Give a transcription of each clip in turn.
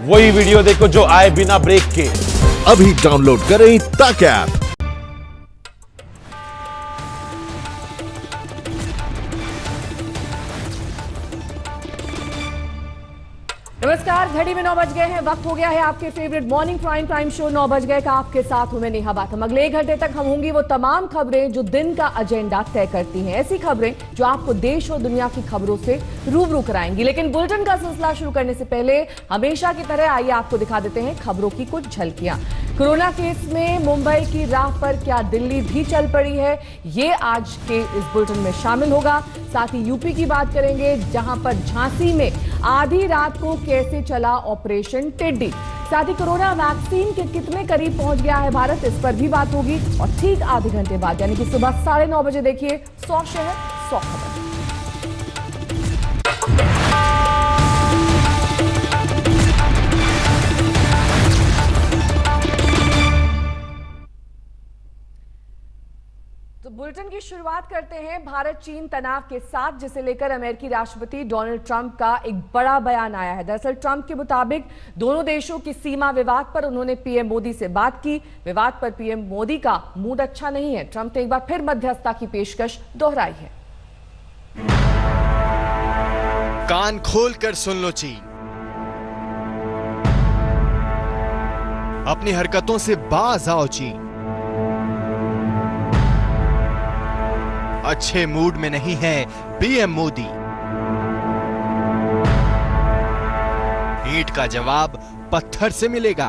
वही वीडियो देखो जो आए बिना ब्रेक के। अभी डाउनलोड करें तक ऐप। नमस्कार, घड़ी में 9 बज गए हैं। वक्त हो गया है आपके फेवरेट मॉर्निंग प्राइम शो 9 बज गए का। आपके साथ हूं मैं नेहा बाथम। अगले 1 घंटे तक हम होंगी वो तमाम खबरें जो दिन का एजेंडा तय करती हैं, ऐसी खबरें जो आपको देश और दुनिया की खबरों से रूबरू कराएंगी। लेकिन बुलेटिन का सिलसिला शुरू करने से पहले हमेशा की तरह आइए आपको दिखा देते हैं खबरों की कुछ झलकियां। कोरोना केस में मुंबई की राह पर क्या दिल्ली भी चल पड़ी है, ये आज के इस बुलेटिन में शामिल होगा। साथ ही यूपी की बात करेंगे, जहां पर झांसी में आधी रात को कैसे चला ऑपरेशन टिड्डी। साथ ही कोरोना वैक्सीन के कितने करीब पहुंच गया है भारत, इस पर भी बात होगी। और ठीक आधे घंटे बाद यानी कि सुबह 9:30 बजे देखिए 100 शहर 100 खबर। तो बुलेटिन की शुरुआत करते हैं भारत चीन तनाव के साथ, जिसे लेकर अमेरिकी राष्ट्रपति डोनाल्ड ट्रंप का एक बड़ा बयान आया है। दरअसल ट्रंप के मुताबिक दोनों देशों की सीमा विवाद पर उन्होंने पीएम मोदी से बात की। विवाद पर पीएम मोदी का मूड अच्छा नहीं है। ट्रंप ने एक बार फिर मध्यस्थता की पेशकश दोहराई है। कान खोलकर सुन लो चीन, अपनी हरकतों से बाज आओ चीन। अच्छे मूड में नहीं है पीएम मोदी। ईंट का जवाब पत्थर से मिलेगा।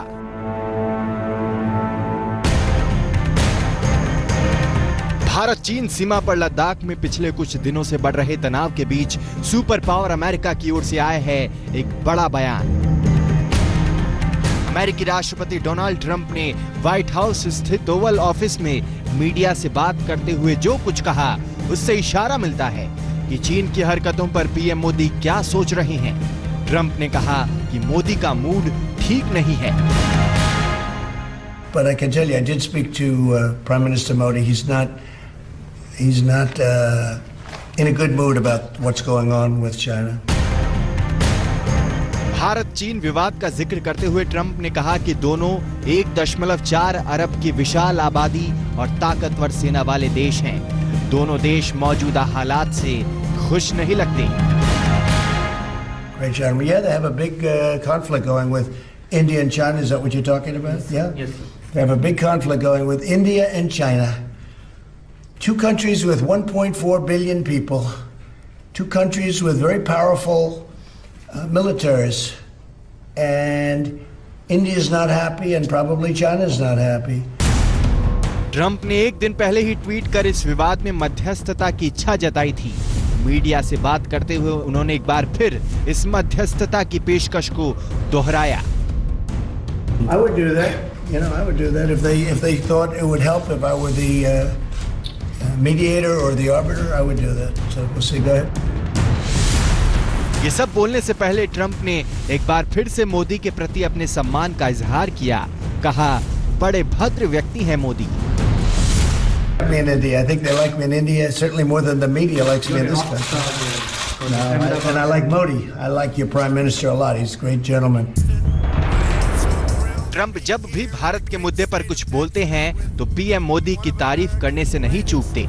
भारत चीन सीमा पर लद्दाख में पिछले कुछ दिनों से बढ़ रहे तनाव के बीच सुपर पावर अमेरिका की ओर से आया है एक बड़ा बयान। अमेरिकी राष्ट्रपति डोनाल्ड ट्रंप ने व्हाइट हाउस स्थित ओवल ऑफिस में मीडिया से बात करते हुए जो कुछ कहा, उससे इशारा मिलता है कि चीन की हरकतों पर पीएम मोदी क्या सोच रहे हैं। ट्रंप ने कहा कि मोदी का मूड ठीक नहीं है। But I can tell you, I did speak to Prime Minister Modi. He's not in a good mood about what's going on with China. Bharat चीन विवाद का जिक्र करते हुए ट्रंप ने कहा कि दोनों 1.4 अरब की विशाल आबादी और ताकतवर सेना वाले देश हैं। दोनों देश मौजूदा हालात से खुश नहीं लगते। Great, John. Yeah, they have a big conflict going with India and China. Is that what you're talking about? Yeah? Yes, sir. They have a big conflict going with India and China. Two countries with 1.4 billion people. Two countries with very powerful militaries. And India is not happy and probably China is not happy. Trump ने एक दिन पहले ही tweet कर इस विवाद में मध्यस्थता की इच्छा जताई थी। मीडिया से बात करते हुए उन्होंने एक बार फिर इस मध्यस्थता की पेशकश को दोहराया। I would do that. You know, I would do that if they thought it would help. If I were the mediator or the arbiter, I would do that. So we'll see. Go ahead. ये सब बोलने से पहले Trump ने एक बार फिर से मोदी के प्रति अपने सम्मान का इजहार किया। कहा, बड़े भद्र व्यक्ति हैं Modi. Me in India. I think they like me in India certainly more than the media likes me in this country. And I like Modi. I like your prime minister a lot. He's a great gentleman. Trump जब भी भारत के मुद्दे पर कुछ बोलते हैं तो PM Modi की तारीफ करने से नहीं चूकते।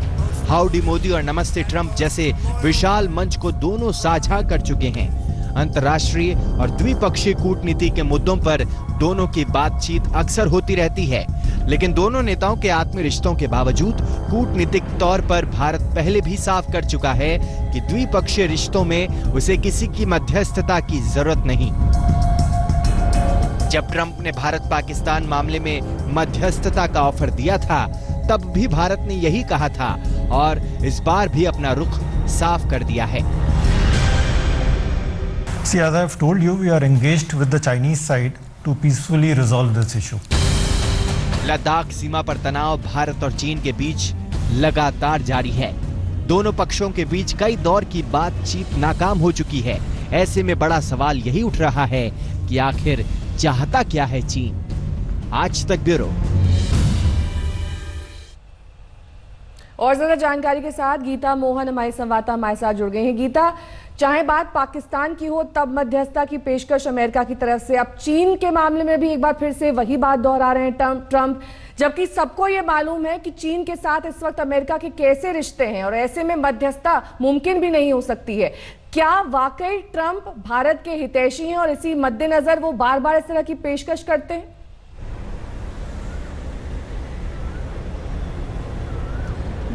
हाउडी मोदी और नमस्ते ट्रंप जैसे विशाल मंच को दोनों साझा कर चुके हैं। अंतर्राष्ट्रीय और द्विपक्षीय कूटनीति के मुद्दों पर दोनों की बातचीत अक्सर होती रहती है, लेकिन दोनों नेताओं के आत्मीय रिश्तों के बावजूद कूटनीतिक तौर पर भारत पहले भी साफ कर चुका है कि द्विपक्षीय रिश्तों में उसे किसी की मध्यस्थता की जरूरत नहीं। जब ट्रंप ने भारत पाकिस्तान मामले में मध्यस्थता का ऑफर दिया था, तब भी भारत ने यही कहा था और इस बार भी अपना रुख साफ कर दिया है। See, as I have told you, we are engaged with the Chinese side to peacefully resolve this issue. Ladakh सीमा पर तनाव भारत और चीन के बीच लगातार जारी है। दोनों पक्षों के बीच कई दौर की बातचीत नाकाम हो चुकी है। ऐसे में बड़ा सवाल यही उठ रहा है कि आखिर चाहता क्या है चीन। आज तक ब्यूरो। और ज्यादा जानकारी के साथ गीता मोहन हमारे संवाददाता हमारे साथ जुड़ गए हैं। गीता, चाहे बात पाकिस्तान की हो, तब मध्यस्थता की पेशकश अमेरिका की तरफ से। अब चीन के मामले में भी एक बार फिर से वही बात दोहरा रहे हैं ट्रंप, जबकि सबको ये मालूम है कि चीन के साथ इस वक्त अमेरिका के कैसे रिश्ते हैं और ऐसे में मध्यस्थता मुमकिन भी नहीं हो सकती है। क्या वाकई ट्रंप भारत के हितैषी हैं और इसी मद्देनजर वो बार बार इस तरह की पेशकश करते हैं?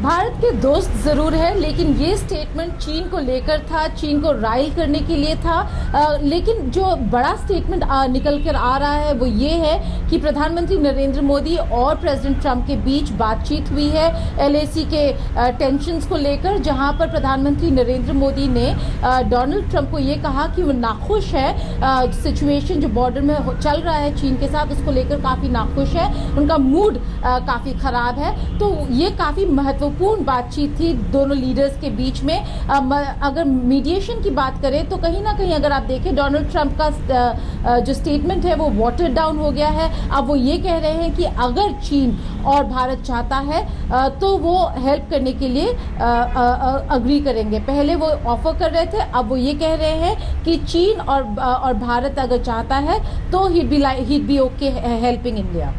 भारत के दोस्त जरूर है, लेकिन ये स्टेटमेंट चीन को लेकर था, चीन को राइल करने के लिए था। लेकिन जो बड़ा स्टेटमेंट निकल कर आ रहा है वो ये है कि प्रधानमंत्री नरेंद्र मोदी और प्रेसिडेंट ट्रंप के बीच बातचीत हुई है LAC के टेंशंस को लेकर, जहां पर प्रधानमंत्री नरेंद्र मोदी ने डोनाल्ड ट्रंप को ये कहा कि वो नाखुश है, सिचुएशन जो बॉर्डर में चल रहा है चीन के साथ उसको लेकर काफी नाखुश है, उनका मूड काफी खराब है। तो ये काफी महत्वपूर्ण बातचीत थी दोनों लीडर्स के बीच में। अगर मीडिएशन की बात करें तो कहीं ना कहीं अगर आप देखें डोनाल्ड ट्रंप का जो स्टेटमेंट है वो वाटर डाउन हो गया है। अब वो ये कह रहे हैं कि अगर चीन और भारत चाहता है तो वो हेल्प करने के लिए अग्री करेंगे। पहले वो ऑफर कर रहे थे, अब वो ये कह रहे हैं कि चीन और भारत अगर चाहता है तो he'd be okay helping India।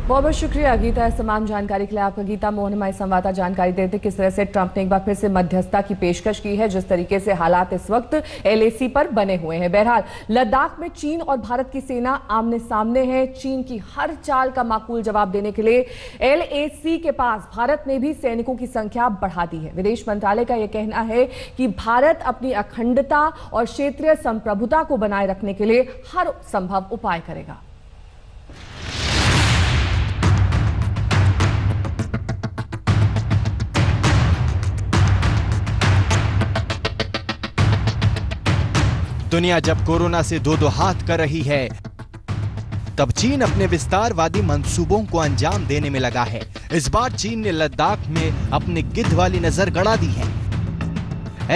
बहुत बहुत शुक्रिया गीता इस तमाम जानकारी के लिए। आपका गीता मोहन हमारे संवाददाता जानकारी देते किस तरह से ट्रंप ने एक बार फिर से मध्यस्थता की पेशकश की है, जिस तरीके से हालात इस वक्त LAC पर बने हुए हैं। बहरहाल लद्दाख में चीन और भारत की सेना आमने सामने है। चीन की हर चाल का माकूल जवाब देने के लिए LAC के पास भारत ने भी सैनिकों की संख्या बढ़ा दी है। विदेश मंत्रालय का यह कहना है कि भारत अपनी अखंडता और क्षेत्रीय संप्रभुता को बनाए रखने के लिए हर संभव उपाय करेगा। दुनिया जब कोरोना से दो दो हाथ कर रही है, तब चीन अपने विस्तारवादी मंसूबों को अंजाम देने में लगा है। इस बार चीन ने लद्दाख में अपनी गिद्ध वाली नजर गड़ा दी है।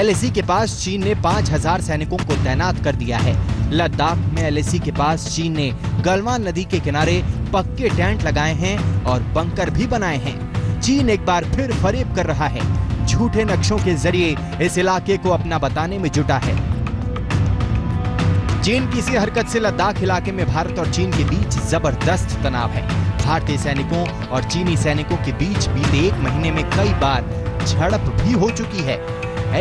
LAC के पास चीन ने 5000 सैनिकों को तैनात कर दिया है। लद्दाख में LAC के पास चीन ने गलवान नदी के किनारे पक्के टेंट लगाए हैं और बंकर भी बनाए हैं। चीन एक बार फिर फरेब कर रहा है, झूठे नक्शों के जरिए इस इलाके को अपना बताने में जुटा है। चीन की इसी हरकत से लद्दाख इलाके में भारत और चीन के बीच जबरदस्त तनाव है। भारतीय सैनिकों और चीनी सैनिकों के बीच बीते एक महीने में कई बार झड़प भी हो चुकी है।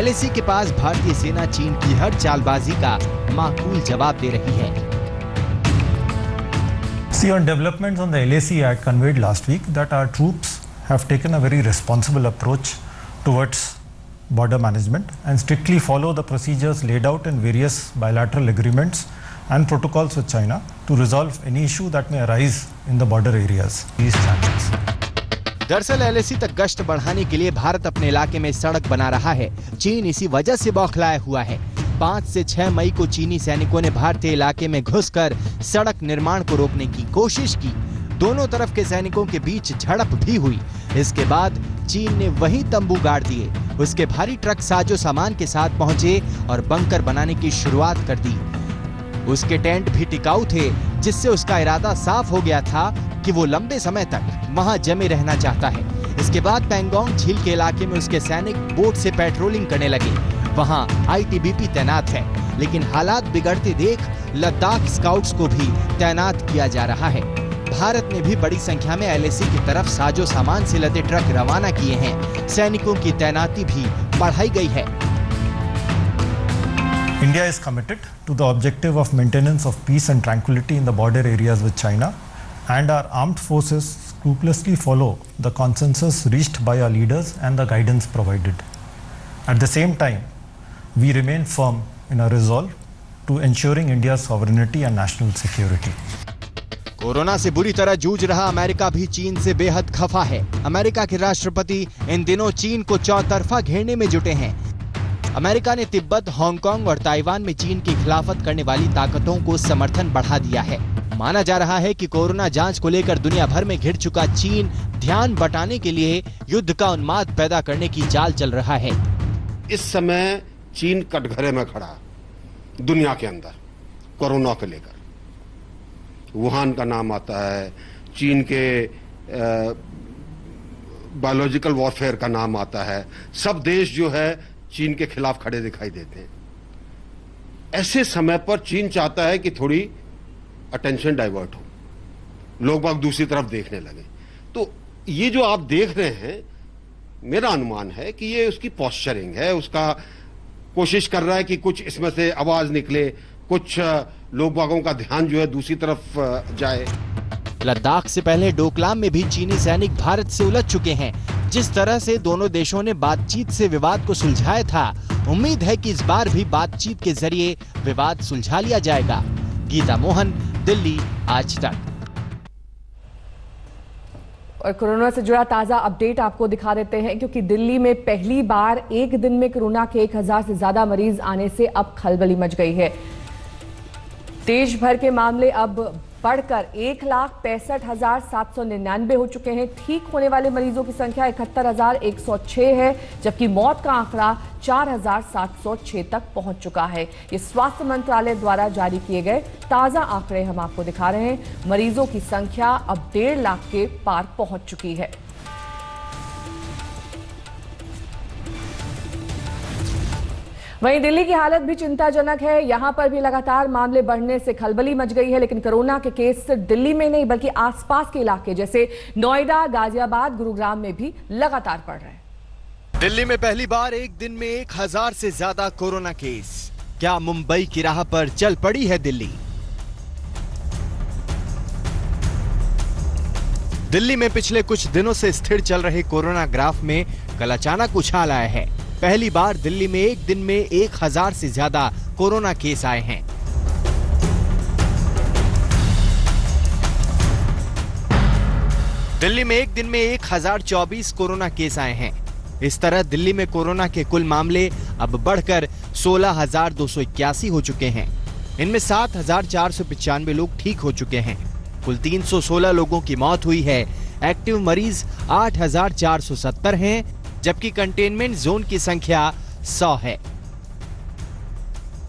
LAC के पास भारतीय सेना चीन की हर चालबाजी का माकूल जवाब दे रही है। See, on developments on the LAC, I had conveyed last week that our troops have taken a very responsible approach towards border management and strictly follow the procedures laid out in various bilateral agreements and protocols with China to resolve any issue that may arise in the border areas. These channels. दरअसल LAC तक गश्त बढ़ाने के लिए भारत अपने इलाके में सड़क बना रहा है। चीन इसी वजह से बौखलाया हुआ है। 5 से 6 मई को चीनी सैनिकों ने भारतीय इलाके में घुसकर सड़क निर्माण को रोकने की कोशिश की। दोनों तरफ के सैनिकों के बीच झड़प भी हुई। इसके बाद चीन ने वहीं तंबू गाड़ दिए। उसके भारी ट्रक साजो सामान के साथ पहुंचे और बंकर बनाने की शुरुआत कर दी। उसके टेंट भी टिकाऊ थे, जिससे उसका इरादा साफ हो गया था कि वो लंबे समय तक वहां जमे रहना चाहता है। इसके बाद पैंगोंग झील के इलाके में उसके सैनिक बोट से पेट्रोलिंग करने लगे। वहां ITBP तैनात है, लेकिन हालात बिगड़ते देख लद्दाख स्काउट्स को भी तैनात किया जा रहा है। भारत ने भी बड़ी संख्या में LAC की तरफ साजो सामान से लदे ट्रक रवाना किए हैं। सैनिकों की तैनाती भी बढ़ाई गई है। India is committed to the objective of maintenance of peace and tranquility in the border areas with China, and our armed forces scrupulously follow the consensus reached by our leaders and the guidance provided. At the same time, we remain firm in our resolve to ensuring India's sovereignty and national security. Corona से बुरी तरह जूझ रहा America भी चीन से बेहद खफा है। अमेरिका के राष्ट्रपति इन दिनों चीन को चौतरफा घेरने में जुटे हैं। अमेरिका ने तिब्बत, हांगकांग और ताइवान में चीन की खिलाफत करने वाली ताकतों को समर्थन बढ़ा दिया है। माना जा रहा है कि कोरोना जांच को लेकर दुनिया भर में घिर चुका चीन ध्यान बटाने के लिए युद्ध का उन्माद पैदा करने की चाल चल रहा है। इस समय चीन कटघरे में खड़ा दुनिया के अंदर कोरोना को लेकर। वुहान का नाम आता है, चीन के बायोलॉजिकल वॉरफेयर का नाम आता है। सब देश जो है चीन के खिलाफ खड़े दिखाई देते हैं। ऐसे समय पर चीन चाहता है कि थोड़ी अटेंशन डाइवर्ट हो, लोग बाग दूसरी तरफ देखने लगे। तो ये जो आप देख रहे हैं, मेरा अनुमान है कि ये उसकी पोस्चरिंग है, उसका कोशिश कर रहा है कि कुछ इसमें से आवाज निकले, कुछ लोग बागों का ध्यान जो है दूसरी तरफ जाए। लद्दाख से पहले डोकलाम में भी चीनी सैनिक भारत से उलझ चुके हैं। जिस तरह से दोनों देशों ने बातचीत से विवाद को सुलझाया था, उम्मीद है कि इस बार भी बातचीत के जरिए विवाद सुलझा लिया जाएगा। गीता मोहन, दिल्ली, आज तक। और कोरोना से जुड़ा ताजा अपडेट आपको दिखा देते हैं, क्योंकि दिल्ली में पहली बार एक दिन में कोरोना के 1000 से ज्यादा मरीज आने से अब खलबली मच गई है। देश भर के मामले अब बढ़कर 1,65,799 हो चुके हैं। ठीक होने वाले मरीजों की संख्या 71,106 है, जबकि मौत का आंकड़ा 4,706 तक पहुंच चुका है। ये स्वास्थ्य मंत्रालय द्वारा जारी किए गए ताजा आंकड़े हम आपको दिखा रहे हैं। मरीजों की संख्या अब 1.5 लाख के पार पहुंच चुकी है। वहीं दिल्ली की हालत भी चिंताजनक है। यहां पर भी लगातार मामले बढ़ने से खलबली मच गई है, लेकिन कोरोना के केस सिर्फ दिल्ली में नहीं बल्कि आसपास के इलाके जैसे नोएडा, गाजियाबाद, गुरुग्राम में भी लगातार बढ़ रहे हैं। दिल्ली में पहली बार एक दिन में 1000 से ज्यादा कोरोना केस। क्या मुंबई की राह पर चल पड़ी है दिल्ली? दिल्ली में पिछले कुछ दिनों से स्थिर चल रहे कोरोना ग्राफ में कल अचानक उछाल आया है। पहली बार दिल्ली में एक दिन में 1000 से ज्यादा कोरोना केस आए हैं। दिल्ली में एक दिन में 1024 कोरोना केस आए हैं। इस तरह दिल्ली में कोरोना के कुल मामले अब बढ़कर 16,281 हो चुके हैं। इनमें 7,495 लोग ठीक हो चुके हैं। कुल 316 लोगों की मौत हुई है। एक्टिव मरीज 8,470 हैं, जबकि कंटेनमेंट जोन की संख्या 100 है।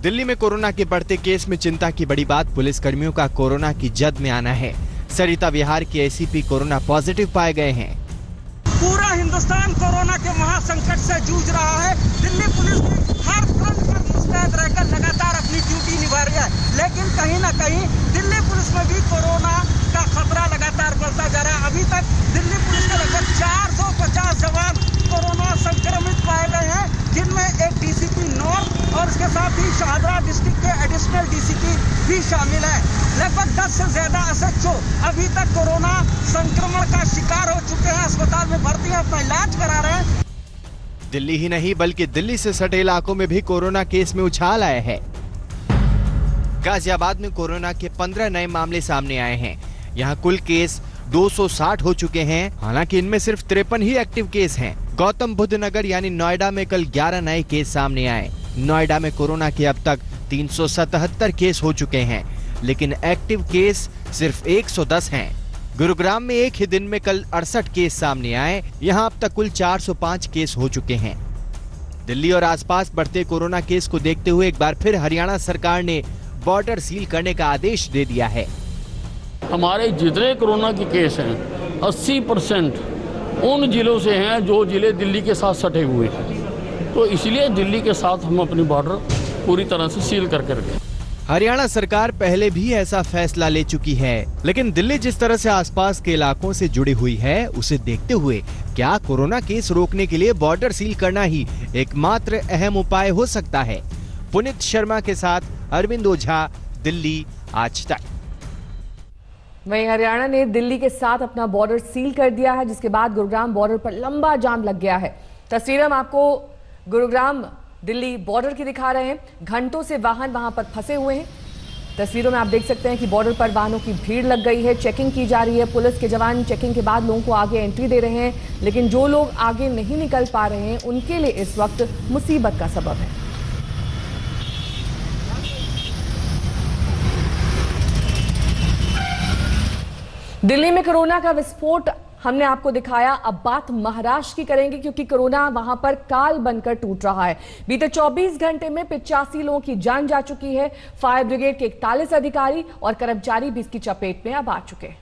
दिल्ली में कोरोना के बढ़ते केस में चिंता की बड़ी बात पुलिस कर्मियों का कोरोना की जद में आना है। सरिता विहार के एसीपी कोरोना पॉजिटिव पाए गए हैं। पूरा हिंदुस्तान कोरोना के महासंकट से जूझ रहा है। दिल्ली पुलिस हर फ्रंट पर मुस्तैद रहकर लगातार अपनी ड्यूटी निभा रही है, लेकिन कहीं ना कहीं दिल्ली पुलिस में भी कोरोना का खतरा लगातार बढ़ता जा रहा है। अभी तक दिल्ली पुलिस के लगभग 450 जवान कोरोना संक्रमित पाए गए हैं, जिनमें एक डीसीपी नॉर्थ और इसके साथ ही शाहदरा डिस्ट्रिक्ट के एडिशनल डीसीपी भी शामिल है। लगभग 10 से ज्यादा एसएचओ अभी तक कोरोना संक्रमण का शिकार हो चुके हैं, अस्पताल में भर्ती हैं, अपना इलाज करा रहे हैं। दिल्ली ही नहीं बल्कि दिल्ली से सटे इलाकों में भी कोरोना केस में उछाल आया है। गाजियाबाद में कोरोना के 15 नए मामले सामने आए हैं। यहाँ कुल केस 260 हो चुके हैं, हालांकि इनमें सिर्फ 53 ही एक्टिव केस हैं। गौतम बुद्ध नगर यानी नोएडा में कल 11 नए केस सामने आए। नोएडा में कोरोना के अब तक 377 केस हो चुके हैं, लेकिन एक्टिव केस सिर्फ 110 हैं। गुरुग्राम में एक ही दिन में कल 68 केस सामने आए। यहाँ अब तक कुल 405 केस हो चुके हैं। दिल्ली और आसपास बढ़ते कोरोना केस को देखते हुए एक बार फिर हरियाणा सरकार ने बॉर्डर सील करने का आदेश दे दिया है। हमारे जितने कोरोना के केस हैं 80% उन जिलों से हैं जो जिले दिल्ली के साथ सटे हुए हैं, तो इसलिए दिल्ली के साथ हम अपनी बॉर्डर पूरी तरह से सील करके रखें। हरियाणा सरकार पहले भी ऐसा फैसला ले चुकी है, लेकिन दिल्ली जिस तरह से आसपास के इलाकों से जुड़ी हुई है, उसे देखते हुए क्या कोरोना केस रोकने के लिए बॉर्डर सील करना ही एकमात्र अहम उपाय हो सकता है? पुनीत शर्मा के साथ अरविंद ओझा, दिल्ली, आज तक। वहीं हरियाणा ने दिल्ली के साथ अपना बॉर्डर सील कर दिया है, जिसके बाद गुरुग्राम बॉर्डर पर लंबा जाम लग गया है। तस्वीर हम आपको गुरुग्राम दिल्ली बॉर्डर की दिखा रहे हैं। घंटों से वाहन वहां पर फंसे हुए हैं। तस्वीरों में आप देख सकते हैं कि बॉर्डर पर वाहनों की भीड़ लग गई है, चेकिंग की जा रही है। पुलिस के जवान चेकिंग के बाद लोगों को आगे एंट्री दे रहे हैं, लेकिन जो लोग आगे नहीं निकल पा रहे हैं उनके लिए इस वक्त मुसीबत का सबब है। दिल्ली में कोरोना का विस्फोट हमने आपको दिखाया। अब बात महाराष्ट्र की करेंगे, क्योंकि कोरोना वहां पर काल बनकर टूट रहा है। बीते 24 घंटे में 85 लोगों की जान जा चुकी है। फायर ब्रिगेड के 41 अधिकारी और कर्मचारी भी इसकी चपेट में अब आ चुके हैं।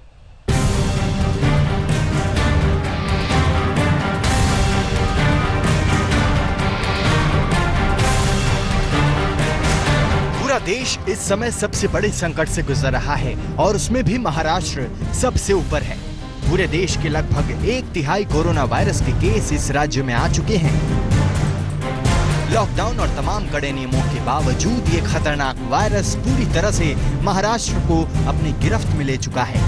पूरा देश इस समय सबसे बड़े संकट से गुजर रहा है और उसमें भी महाराष्ट्र सबसे ऊपर है। पूरे देश के लगभग 1/3 कोरोना वायरस के केस इस राज्य में आ चुके हैं। लॉकडाउन और तमाम कड़े नियमों के बावजूद ये खतरनाक वायरस पूरी तरह से महाराष्ट्र को अपनी गिरफ्त में ले चुका है।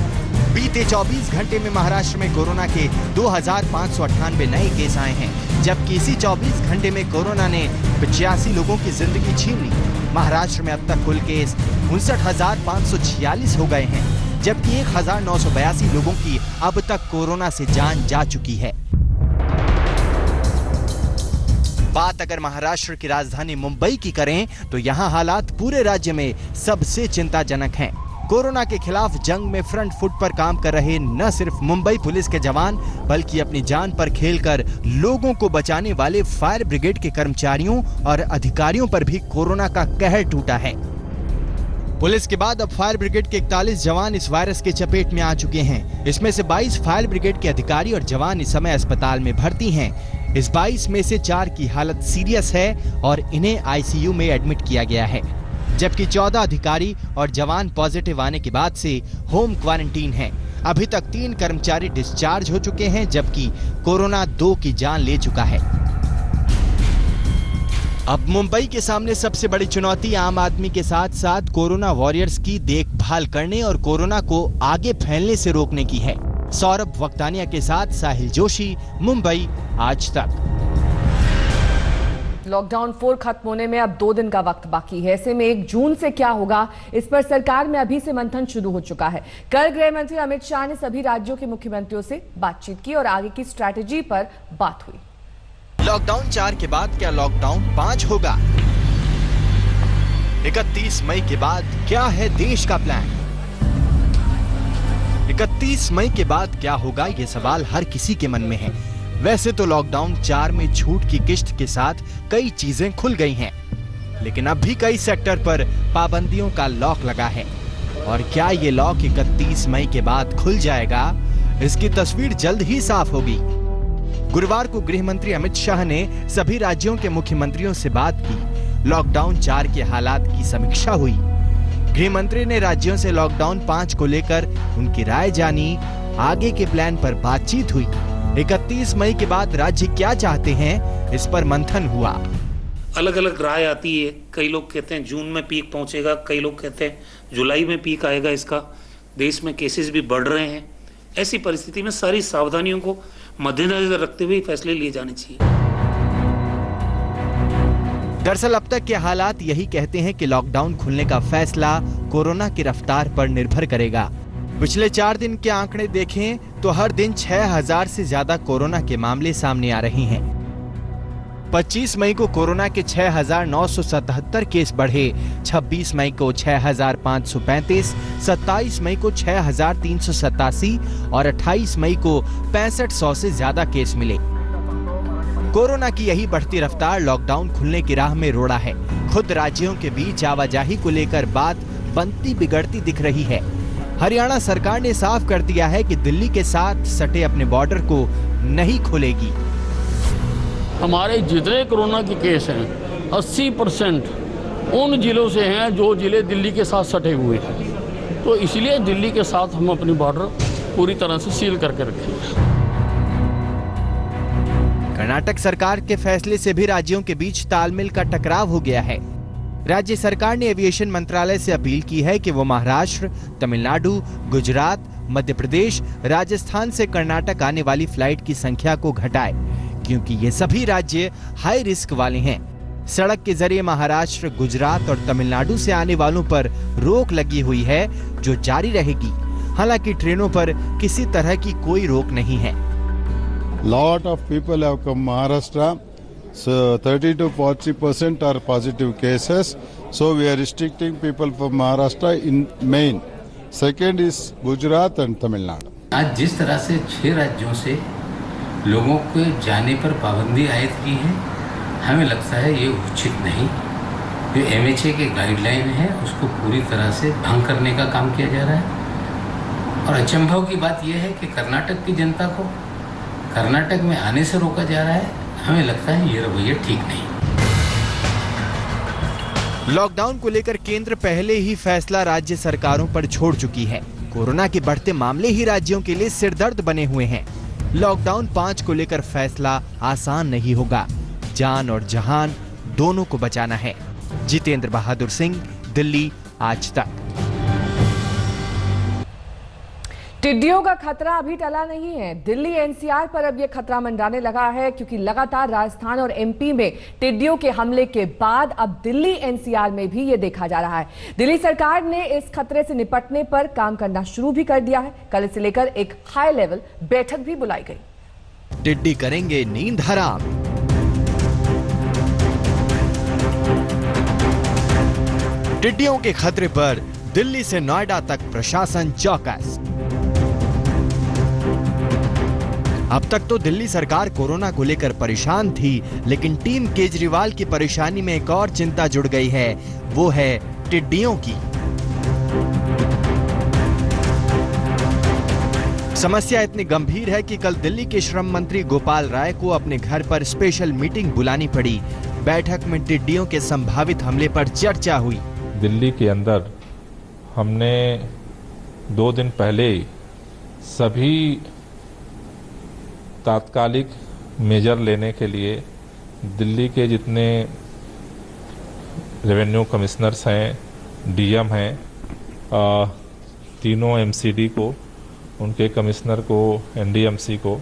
बीते 24 घंटे में महाराष्ट्र में कोरोना के 2598 नए केस आए हैं, जबकि इसी 24 घंटे में कोरोना ने 85 लोगों की जिंदगी छीन ली। महाराष्ट्र में अब तक कुल केस 59,546 हो गए हैं, जबकि 1,982 लोगों की अब तक कोरोना से जान जा चुकी है। बात अगर महाराष्ट्र की राजधानी मुंबई की करें तो यहाँ हालात पूरे राज्य में सबसे चिंताजनक हैं। कोरोना के खिलाफ जंग में फ्रंट फुट पर काम कर रहे न सिर्फ मुंबई पुलिस के जवान, बल्कि अपनी जान पर खेलकर लोगों को बचाने वाले फायर ब्रिगेड के कर्मचारियों और अधिकारियों पर भी कोरोना का कहर टूटा है। पुलिस के बाद अब फायर ब्रिगेड के 41 जवान इस वायरस के चपेट में आ चुके हैं। इसमें से 22 फायर ब्रिगेड के अधिकारी और जवान इस समय अस्पताल में भर्ती हैं। इस 22 में से 4 की हालत सीरियस है और इन्हें आईसीयू में एडमिट किया गया है, जबकि 14 अधिकारी और जवान पॉजिटिव आने के बाद से होम क्वारंटीन हैं। अभी तक 3 कर्मचारी डिस्चार्ज हो चुके हैं, जबकि कोरोना 2 की जान ले चुका है। अब मुंबई के सामने सबसे बड़ी चुनौती आम आदमी के साथ साथ कोरोना वॉरियर्स की देखभाल करने और कोरोना को आगे फैलने से रोकने की है। सौरभ वक्तानिया के साथ साहिल जोशी, मुंबई, आज तक। लॉकडाउन 4 खत्म होने में अब 2 दिन का वक्त बाकी है। ऐसे में 1 जून से क्या होगा, इस पर सरकार में अभी से मंथन शुरू हो चुका है। कल गृह मंत्री अमित शाह ने सभी राज्यों के मुख्यमंत्रियों से बातचीत की और आगे की स्ट्रैटेजी पर बात हुई। लॉकडाउन 4 के बाद क्या लॉकडाउन 5 होगा? 31 मई के बाद क्या है देश का प्लान? 31 मई के बाद क्या होगा, ये सवाल हर किसी के मन में है। वैसे तो लॉकडाउन 4 में छूट की किश्त के साथ कई चीजें खुल गई हैं, लेकिन अब भी कई सेक्टर पर पाबंदियों का लॉक लगा है। और क्या ये लॉक 31 मई के बाद खुल जाएगा, इसकी तस्वीर जल्द ही साफ होगी। गुरुवार को गृह मंत्री अमित शाह ने सभी राज्यों के मुख्यमंत्रियों से बात की। लॉकडाउन 4 के हालात की समीक्षा हुई। गृह मंत्री ने राज्यों से लॉकडाउन 5 को लेकर उनकी राय जानी। आगे के प्लान पर बातचीत हुई। 31 मई के बाद राज्य क्या चाहते हैं, इस पर मंथन हुआ। अलग अलग राय आती है। कई लोग कहते हैं जून में पीक पहुंचेगा, कई लोग कहते हैं जुलाई में पीक आएगा। इसका देश में केसेस भी बढ़ रहे हैं। ऐसी परिस्थिति में सारी सावधानियों को मद्देनजर रखते हुए फैसले लिए जाने चाहिए। दरअसल अब तक के हालात यही कहते हैं कि लॉकडाउन खुलने का फैसला कोरोना की रफ्तार पर निर्भर करेगा। पिछले 4 दिन के आंकड़े देखें तो हर दिन 6000 से ज्यादा कोरोना के मामले सामने आ रहे हैं। 25 मई को कोरोना के 6,977 केस बढ़े, 26 मई को 6,535, 27 मई को 6,387 और 28 मई को 6500 से ज्यादा केस मिले। कोरोना की यही बढ़ती रफ्तार लॉकडाउन खुलने की राह में रोड़ा है। खुद राज्यों के बीच आवाजाही को लेकर बात बनती बिगड़ती दिख रही है। हरियाणा सरकार ने साफ कर दिया है कि दिल्ली के साथ सटे अपने बॉर्डर को नहीं खोलेगी। हमारे जितने कोरोना के केस हैं 80% उन जिलों से हैं जो जिले दिल्ली के साथ सटे हुए हैं। तो इसलिए दिल्ली के साथ हम अपनी बॉर्डर पूरी तरह से सील करके रखेंगे। कर्नाटक सरकार के फैसले से भी राज्यों के बीच तालमेल का टकराव हो गया है। राज्य सरकार ने एविएशन मंत्रालय से अपील की है कि वो महाराष्ट्र, तमिलनाडु, गुजरात, मध्य प्रदेश, राजस्थान से कर्नाटक आने वाली फ्लाइट की संख्या को घटाए, क्योंकि ये सभी राज्य हाई रिस्क वाले हैं। सड़क के जरिए महाराष्ट्र, गुजरात और तमिलनाडु से आने वालों पर रोक लगी हुई है, जो जारी रहेगी। हालांकि ट्रेनों पर किसी तरह की कोई रोक नहीं है। Lot of people have come Maharashtra, so 30 to 40% are positive cases. So we are restricting people from Maharashtra in main. Second is Gujarat and Tamil Nadu. आज जिस तरह से 6 राज्यों से लोगों के जाने पर पाबंदी आयद की है, हमें लगता है ये उचित नहीं। जो MHA के गाइडलाइन है उसको पूरी तरह से भंग करने का काम किया जा रहा है। और अचंभव की बात यह है कि कर्नाटक की जनता को कर्नाटक में आने से रोका जा रहा है। हमें लगता है ये रवैया ठीक नहीं। लॉकडाउन को लेकर केंद्र पहले ही फैसला राज्य सरकारों पर छोड़ चुकी है। कोरोना के बढ़ते मामले ही राज्यों के लिए सिरदर्द बने हुए हैं। लॉकडाउन 5 को लेकर फैसला आसान नहीं होगा। जान और जहान दोनों को बचाना है। जितेंद्र बहादुर सिंह, दिल्ली, आज तक। टिड्डियों का खतरा अभी टला नहीं है। दिल्ली एनसीआर पर अब यह खतरा मंडराने लगा है, क्योंकि लगातार राजस्थान और एमपी में टिड्डियों के हमले के बाद अब दिल्ली एनसीआर में भी यह देखा जा रहा है। दिल्ली सरकार ने इस खतरे से निपटने पर काम करना शुरू भी कर दिया है। कल इसे लेकर एक हाई लेवल बैठक भी बुलाई गई। टिड्डी करेंगे नींद हराम। टिड्डियों के खतरे पर दिल्ली से नोएडा तक प्रशासन चौकस। अब तक तो दिल्ली सरकार कोरोना को लेकर परेशान थी, लेकिन टीम केजरीवाल की परेशानी में एक और चिंता जुड़ गई है, वो है टिड्डियों की। समस्या इतनी गंभीर है कि कल दिल्ली के श्रम मंत्री गोपाल राय को अपने घर पर स्पेशल मीटिंग बुलानी पड़ी। बैठक में टिड्डियों के संभावित हमले पर चर्चा हुई। दिल्ली के अंदर हमने 2 दिन पहले सभी तात्कालिक मेजर लेने के लिए दिल्ली के जितने रेवेन्यू कमिश्नर्स हैं, डीएम हैं, तीनों एमसीडी को, उनके कमिश्नर को, एनडीएमसी को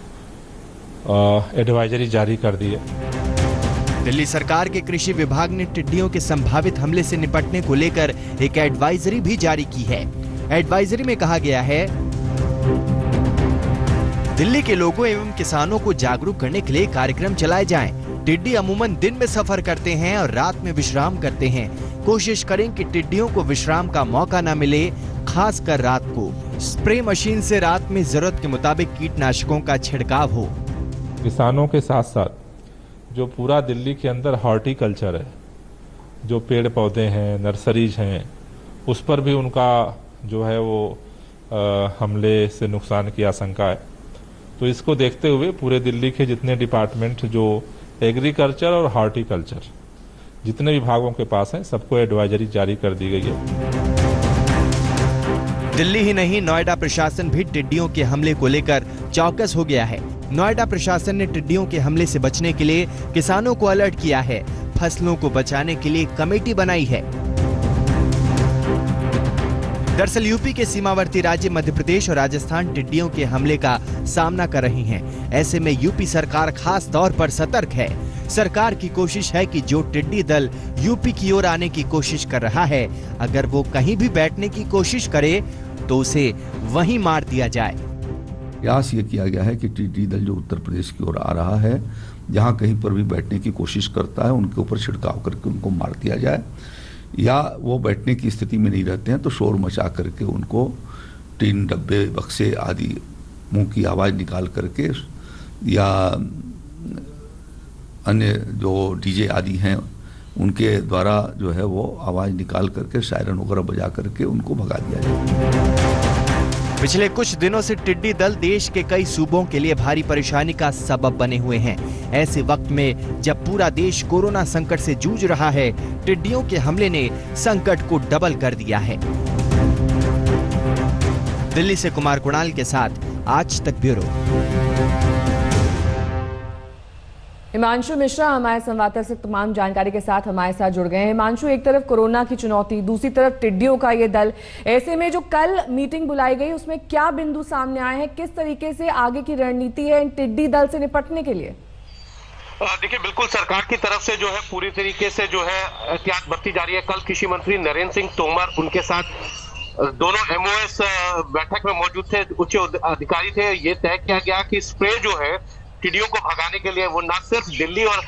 एडवाइजरी जारी कर दी है। दिल्ली सरकार के कृषि विभाग ने टिड्डियों के संभावित हमले से निपटने को लेकर एक एडवाइजरी भी जारी की है। एडवाइजरी में कहा गया है, दिल्ली के लोगों एवं किसानों को जागरूक करने के लिए कार्यक्रम चलाए जाएं। टिड्डी अमूमन दिन में सफर करते हैं और रात में विश्राम करते हैं। कोशिश करें कि टिड्डियों को विश्राम का मौका न मिले, खासकर रात को। स्प्रे मशीन से रात में जरूरत के मुताबिक कीटनाशकों का छिड़काव हो। किसानों के साथ साथ जो पूरा दिल्ली के अंदर हॉर्टिकल्चर है, जो पेड़ पौधे हैं, नर्सरीज हैं, उस पर भी उनका जो है वो हमले से नुकसान की आशंका है। तो इसको देखते हुए पूरे दिल्ली के जितने डिपार्टमेंट जो एग्रीकल्चर और हॉर्टिकल्चर जितने विभागों के पास हैं, सबको एडवाइजरी जारी कर दी गई है। दिल्ली ही नहीं, नोएडा प्रशासन भी टिड्डियों के हमले को लेकर चौकस हो गया है। नोएडा प्रशासन ने टिड्डियों के हमले से बचने के लिए किसानों को अलर्ट किया है। फसलों को बचाने के लिए कमेटी बनाई है। दरअसल यूपी के सीमावर्ती राज्य मध्य प्रदेश और राजस्थान टिड्डियों के हमले का सामना कर रही हैं। ऐसे में यूपी सरकार खास तौर पर सतर्क है। सरकार की कोशिश है कि जो टिड्डी दल यूपी की ओर आने की कोशिश कर रहा है, अगर वो कहीं भी बैठने की कोशिश करे तो उसे वहीं मार दिया जाए। प्रयास ये किया गया है कि टिड्डी दल जो उत्तर प्रदेश की ओर आ रहा है, जहां कहीं पर भी बैठने की कोशिश करता है, उनके ऊपर छिड़काव करके उनको मार दिया जाए, या वो बैठने की स्थिति में नहीं रहते हैं तो शोर मचा करके उनको टीन, डब्बे, बक्से आदि मुंह की आवाज़ निकाल करके, या अन्य जो डीजे आदि हैं उनके द्वारा जो है वो आवाज़ निकाल करके, सायरन वगैरह बजा करके उनको भगा दिया जाए। पिछले कुछ दिनों से टिड्डी दल देश के कई सूबों के लिए भारी परेशानी का सबब बने हुए हैं। ऐसे वक्त में जब पूरा देश कोरोना संकट से जूझ रहा है, टिड्डियों के हमले ने संकट को डबल कर दिया है। दिल्ली से कुमार कुणाल के साथ आज तक ब्यूरो। हिमांशु मिश्रा हमारे संवाददाता से तमाम जानकारी के साथ हमारे साथ जुड़ गए हैं। हिमांशु, एक तरफ कोरोना की चुनौती, दूसरी तरफ टिड्डियों का ये दल, ऐसे में जो कल मीटिंग बुलाई गई उसमें क्या बिंदु सामने आए हैं? किस तरीके से आगे की रणनीति है इन टिड्डी दल से निपटने के लिए? देखिए, बिल्कुल सरकार की तरफ से जो है पूरी तरीके से जो है एहतियात बरती जा रही है। कल कृषि मंत्री नरेंद्र सिंह तोमर, उनके साथ दोनों एमओएस बैठक में मौजूद थे, उच्च अधिकारी थे। ये तय किया गया कि स्प्रे जो है टिड्डियों को भगाने के लिए वो न सिर्फ दिल्ली और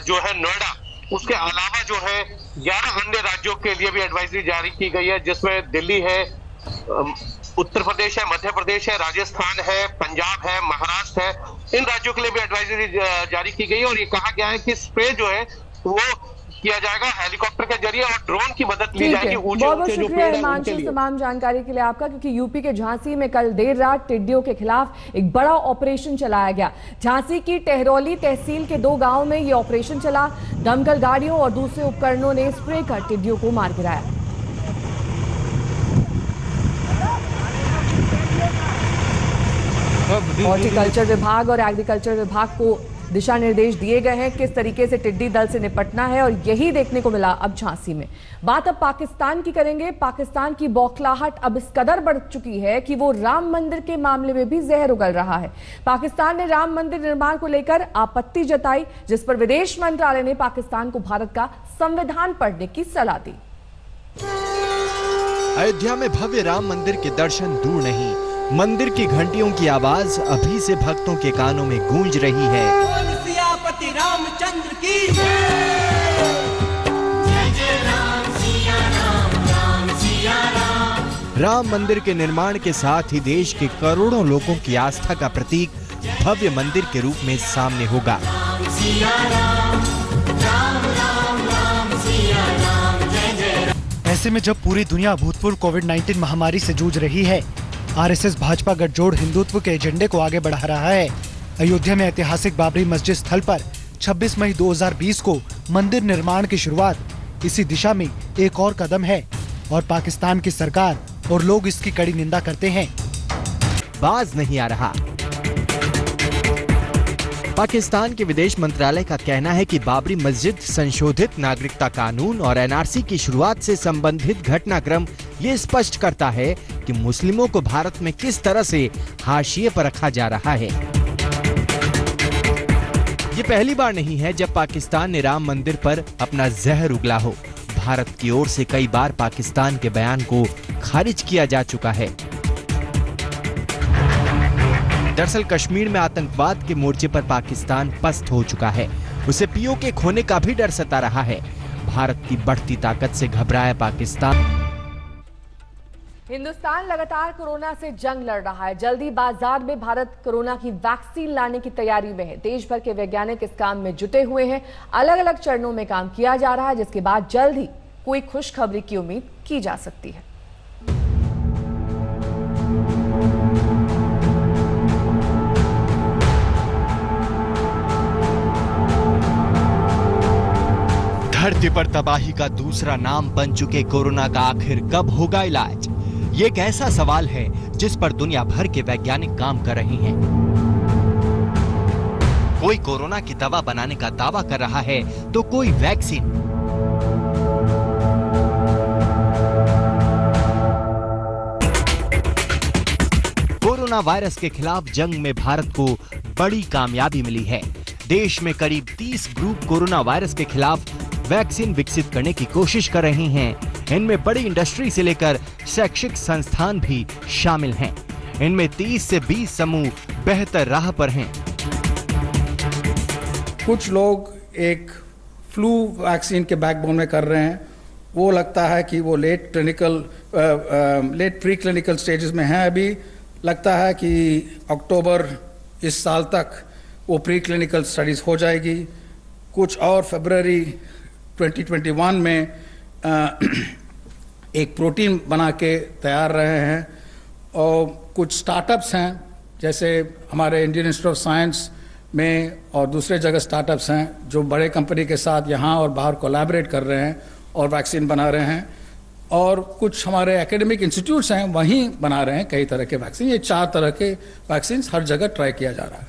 जो है नोएडा, उसके अलावा जो है 11 अन्य राज्यों के लिए भी एडवाइजरी जारी की गई है, जिसमें दिल्ली है, उत्तर प्रदेश है, मध्य प्रदेश है, राजस्थान है, पंजाब है, महाराष्ट्र है। इन राज्यों के लिए भी एडवाइजरी जारी की गई है और ये कहा गया है कि स्प्रे जो है वो किया जाएगा हेलीकॉप्टर के जरिए और ड्रोन की मदद ली ठीक जाएगी। है, ऊंचे बहुत बहुत ऊंचे जो शुक्रिया पेड़ हैं हिमांशु उनके लिए। तमाम जानकारी के लिए आपका, क्योंकि यूपी के झांसी में कल देर रात टिड्डियों के खिलाफ एक बड़ा ऑपरेशन चलाया गया। झांसी की टहरौली तहसील के 2 गांवों में ये ऑपरेशन चला। दमकल गाड़ियों और दूसरे उपकरणों ने स्प्रे कर टिड्डियों को मार गिराया। हॉर्टिकल्चर विभाग और एग्रीकल्चर विभाग को दिशा निर्देश दिए गए हैं किस तरीके से टिड्डी दल से निपटना है, और यही देखने को मिला अब झांसी में। बात अब पाकिस्तान की करेंगे। पाकिस्तान की बौखलाहट अब इस कदर बढ़ चुकी है कि वो राम मंदिर के मामले में भी जहर उगल रहा है। पाकिस्तान ने राम मंदिर निर्माण को लेकर आपत्ति जताई, जिस पर विदेश मंत्रालय ने पाकिस्तान को भारत का संविधान पढ़ने की सलाह दी। अयोध्या में भव्य राम मंदिर के दर्शन दूर नहीं, मंदिर की घंटियों की आवाज अभी से भक्तों के कानों में गूंज रही है। सियापति रामचंद्र की राम मंदिर के निर्माण के साथ ही देश के करोड़ों लोगों की आस्था का प्रतीक भव्य मंदिर के रूप में सामने होगा। ऐसे में जब पूरी दुनिया अभूतपूर्व कोविड-19 महामारी से जूझ रही है, आरएसएस भाजपा गठजोड़ हिंदुत्व के एजेंडे को आगे बढ़ा रहा है। अयोध्या में ऐतिहासिक बाबरी मस्जिद स्थल पर 26 मई 2020 को मंदिर निर्माण की शुरुआत इसी दिशा में एक और कदम है, और पाकिस्तान की सरकार और लोग इसकी कड़ी निंदा करते हैं। बाज नहीं आ रहा। पाकिस्तान के विदेश मंत्रालय का कहना है कि बाबरी मस्जिद संशोधित नागरिकता कानून और एनआरसी की शुरुआत से संबंधित घटनाक्रम ये स्पष्ट करता है कि मुस्लिमों को भारत में किस तरह से हाशिए पर रखा जा रहा है। ये पहली बार नहीं है जब पाकिस्तान ने राम मंदिर पर अपना जहर उगला हो। भारत की ओर से कई बार पाकिस्तान के बयान को खारिज किया जा चुका है। दरअसल कश्मीर में आतंकवाद के मोर्चे पर पाकिस्तान पस्त हो चुका है। उसे पीओके खोने का भी डर सता रहा है। भारत की बढ़ती ताकत से घबराया पाकिस्तान। हिंदुस्तान लगातार कोरोना से जंग लड़ रहा है। जल्दी बाजार में भारत कोरोना की वैक्सीन लाने की तैयारी में है। देश भर के वैज्ञानिक इस काम में जुटे हुए हैं। अलग अलग चरणों में काम किया जा रहा है, जिसके बाद जल्द ही कोई खुशखबरी की उम्मीद की जा सकती है। धरती पर तबाही का दूसरा नाम बन चुके कोरोना का आखिर कब होगा इलाज? ये एक ऐसा सवाल है जिस पर दुनिया भर के वैज्ञानिक काम कर रहे हैं। कोई कोरोना की दवा बनाने का दावा कर रहा है तो कोई वैक्सीन। कोरोना वायरस के खिलाफ जंग में भारत को बड़ी कामयाबी मिली है। देश में करीब 30 ग्रुप कोरोना वायरस के खिलाफ वैक्सीन विकसित करने की कोशिश कर रहे हैं। इनमें बड़ी इंडस्ट्री से लेकर शैक्षिक संस्थान भी शामिल हैं। इनमें 30 से 20 समूह बेहतर राह पर हैं। कुछ लोग एक फ्लू वैक्सीन के बैकबोन में कर रहे हैं। वो लगता है कि वो लेट प्री क्लिनिकल स्टेजेस में है। अभी लगता है कि अक्टूबर इस साल तक वो प्री क्लिनिकल स्टडीज हो जाएगी। कुछ और फरवरी 2021 में एक प्रोटीन बना के तैयार रहे हैं। और कुछ स्टार्टअप्स हैं, जैसे हमारे इंडियन इंस्टीट्यूट ऑफ साइंस में और दूसरे जगह स्टार्टअप्स हैं जो बड़े कंपनी के साथ यहाँ और बाहर कोलैबोरेट कर रहे हैं और वैक्सीन बना रहे हैं। और कुछ हमारे एकेडमिक इंस्टीट्यूट्स हैं, वहीं बना रहे हैं कई तरह के वैक्सीन। ये 4 तरह के वैक्सीन हर जगह ट्राई किया जा रहा है।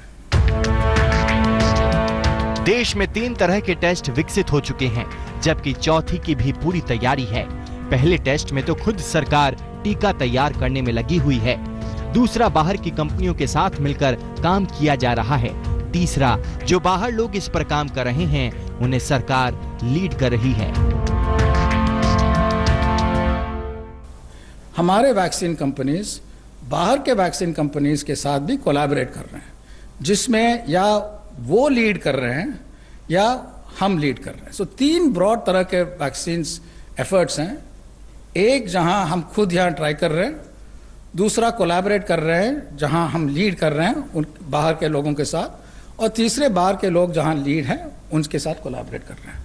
देश में 3 तरह के टेस्ट विकसित हो चुके हैं, जबकि चौथी की भी पूरी तैयारी है। पहले टेस्ट में तो खुद सरकार टीका तैयार करने में लगी हुई है। दूसरा बाहर की कंपनियों के साथ मिलकर काम किया जा रहा है। तीसरा, जो बाहर लोग इस पर काम कर रहे हैं उन्हें सरकार लीड कर रही है। हमारे वैक्सीन कंपनीज बाहर के वैक्सीन कंपनीज के साथ भी कोलैबोरेट कर रहे हैं, जिसमें या वो लीड कर रहे हैं या हम लीड कर रहे हैं। सो 3 ब्रॉड तरह के वैक्सीन एफर्ट्स हैं। एक जहां हम खुद यहाँ ट्राई कर रहे हैं, दूसरा कोलैबोरेट कर रहे हैं जहां हम लीड कर रहे हैं उन बाहर के लोगों के साथ, और तीसरे बाहर के लोग जहां लीड हैं उनके साथ कोलैबोरेट कर रहे हैं।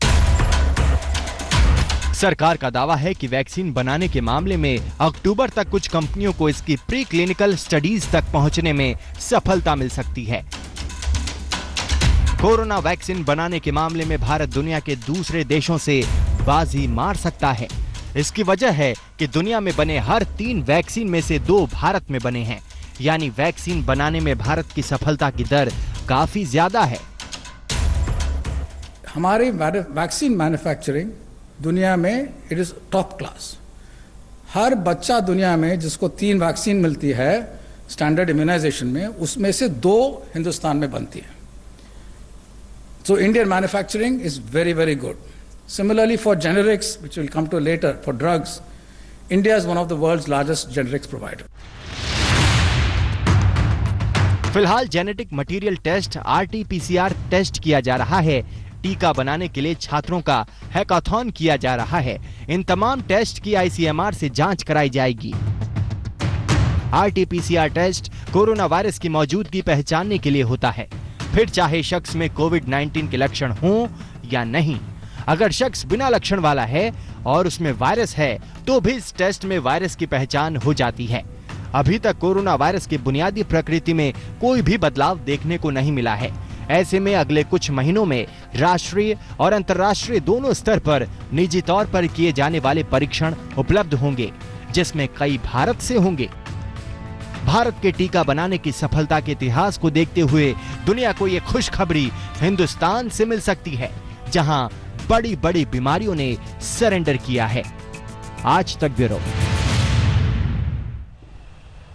सरकार का दावा है कि वैक्सीन बनाने के मामले में अक्टूबर तक कुछ कंपनियों को इसकी प्री क्लिनिकल स्टडीज तक पहुंचने में सफलता मिल सकती है। कोरोना वैक्सीन बनाने के मामले में भारत दुनिया के दूसरे देशों से बाजी मार सकता है। इसकी वजह है कि दुनिया में बने हर 3 वैक्सीन में से 2 भारत में बने हैं, यानी वैक्सीन बनाने में भारत की सफलता की दर काफी ज्यादा है। हमारी वैक्सीन मैन्युफैक्चरिंग दुनिया में इट इज टॉप क्लास। हर बच्चा दुनिया में जिसको 3 वैक्सीन मिलती है स्टैंडर्ड इम्यूनाइजेशन में, उसमें से 2 हिंदुस्तान में बनती है। So Indian manufacturing is very, very good. Similarly for generics, which we'll come to later, for drugs, India is one of the world's largest generics provider. फिलहाल genetic material test RT-PCR test किया जा रहा है। टीका बनाने के लिए छात्रों का हैकाथॉन किया जा रहा है। इन तमाम टेस्ट की ICMR से जांच कराई जाएगी। RT-PCR टेस्ट कोरोना वायरस की मौजूदगी पहचानने के लिए होता है, फिर चाहे शख्स में कोविड-19 के लक्षण हों या नहीं। अगर शख्स बिना लक्षण वाला है और उसमें वायरस है तो भी इस टेस्ट में वायरस की पहचान हो जाती है। अभी तक कोरोना वायरस की बुनियादी प्रकृति में कोई भी बदलाव देखने को नहीं मिला है। ऐसे में अगले कुछ महीनों में राष्ट्रीय और अंतर्राष्ट्रीय दोनों स्तर पर निजी तौर पर किए जाने वाले परीक्षण उपलब्ध होंगे, जिसमें कई भारत से होंगे। भारत के टीका बनाने की सफलता के इतिहास को देखते हुए दुनिया को ये खुशखबरी हिंदुस्तान से मिल सकती है, जहां बड़ी बड़ी बीमारियों ने सरेंडर किया है। आज तक ब्यूरो।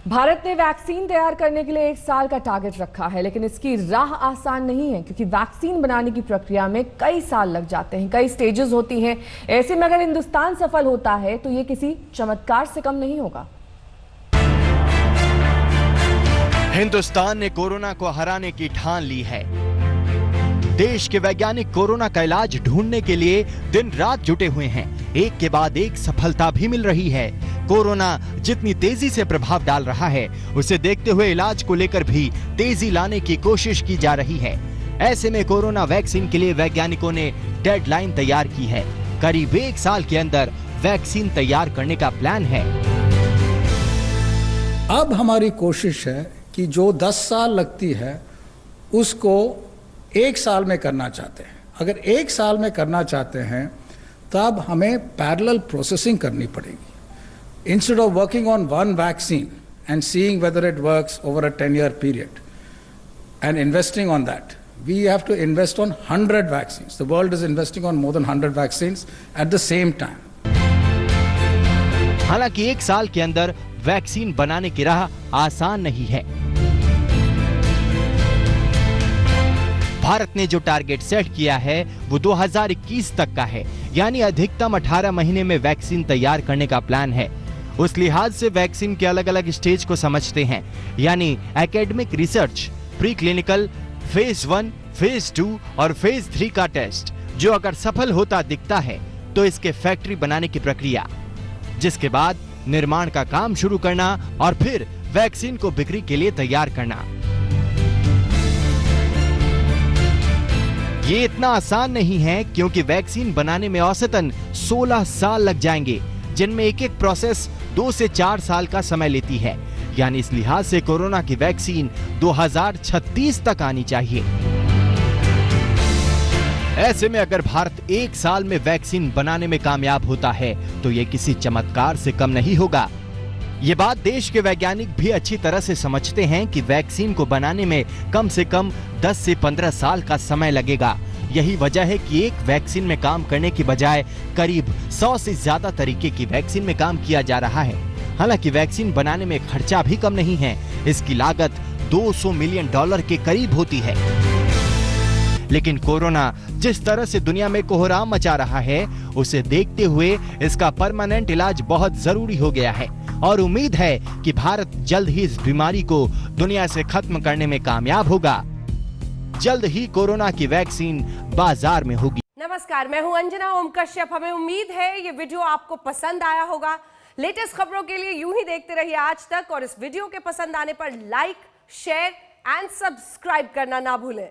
भारत ने वैक्सीन तैयार करने के लिए 1 साल का टारगेट रखा है, लेकिन इसकी राह आसान नहीं है, क्योंकि वैक्सीन बनाने की प्रक्रिया में कई साल लग जाते हैं, कई स्टेजेस होती हैं। ऐसे में अगर हिंदुस्तान सफल होता है तो ये किसी चमत्कार से कम नहीं होगा। हिंदुस्तान ने कोरोना को हराने की ठान ली है। देश के वैज्ञानिक कोरोना का इलाज ढूंढने के लिए दिन रात जुटे हुए हैं। एक के बाद एक सफलता भी मिल रही है। कोरोना जितनी तेजी से प्रभाव डाल रहा है, उसे देखते हुए इलाज को लेकर भी तेजी लाने की कोशिश की जा रही है। ऐसे में कोरोना वैक्सीन के लिए वैज्ञानिकों ने डेडलाइन तैयार की है। करीब 1 साल के अंदर वैक्सीन तैयार करने का प्लान है। अब हमारी कोशिश है कि जो 10 साल लगती है उसको 1 साल में करना चाहते हैं। अगर 1 साल में करना चाहते हैं तब हमें पैरेलल प्रोसेसिंग करनी पड़ेगी। Instead of working on one vaccine and seeing whether it works over a 10-year period and investing on that, we have to invest on 100 vaccines. The world is investing on more than 100 vaccines at the same time. हालांकि 1 साल के अंदर vaccine बनाने की राह आसान नहीं है। भारत ने जो टारगेट सेट किया है वो 2021 तक का है, यानी अधिकतम 18 महीने में वैक्सीन तैयार करने का प्लान है। उस लिहाज से वैक्सीन के अलग अलग स्टेज को समझते हैं, यानी academic research, pre clinical, phase 1, phase 2 और फेज 3 का टेस्ट, जो अगर सफल होता दिखता है तो इसके फैक्ट्री बनाने की प्रक्रिया, जिसके बाद निर्माण का काम शुरू करना और फिर वैक्सीन को बिक्री के लिए तैयार करना। ये इतना आसान नहीं है, क्योंकि वैक्सीन बनाने में औसतन 16 साल लग जाएंगे, जिनमें एक एक प्रोसेस 2 से 4 साल का समय लेती है। यानी इस लिहाज से कोरोना की वैक्सीन 2036 तक आनी चाहिए। ऐसे में अगर भारत 1 साल में वैक्सीन बनाने में कामयाब होता है तो ये किसी चमत्कार से कम नहीं होगा। ये बात देश के वैज्ञानिक भी अच्छी तरह से समझते हैं कि वैक्सीन को बनाने में कम से कम 10 से 15 साल का समय लगेगा। यही वजह है कि एक वैक्सीन में काम करने की बजाय करीब 100 से ज्यादा तरीके की वैक्सीन में काम किया जा रहा है। हालांकि वैक्सीन बनाने में खर्चा भी कम नहीं है। इसकी लागत $200 मिलियन के करीब होती है। लेकिन कोरोना जिस तरह से दुनिया में कोहराम मचा रहा है, उसे देखते हुए इसका परमानेंट इलाज बहुत जरूरी हो गया है और उम्मीद है कि भारत जल्द ही इस बीमारी को दुनिया से खत्म करने में कामयाब होगा। जल्द ही कोरोना की वैक्सीन बाजार में होगी। नमस्कार, मैं हूं अंजना ओम कश्यप। हमें उम्मीद है ये वीडियो आपको पसंद आया होगा। लेटेस्ट खबरों के लिए यूं ही देखते रहिए आज तक, और इस वीडियो के पसंद आने पर लाइक, शेयर एंड सब्सक्राइब करना ना भूलें।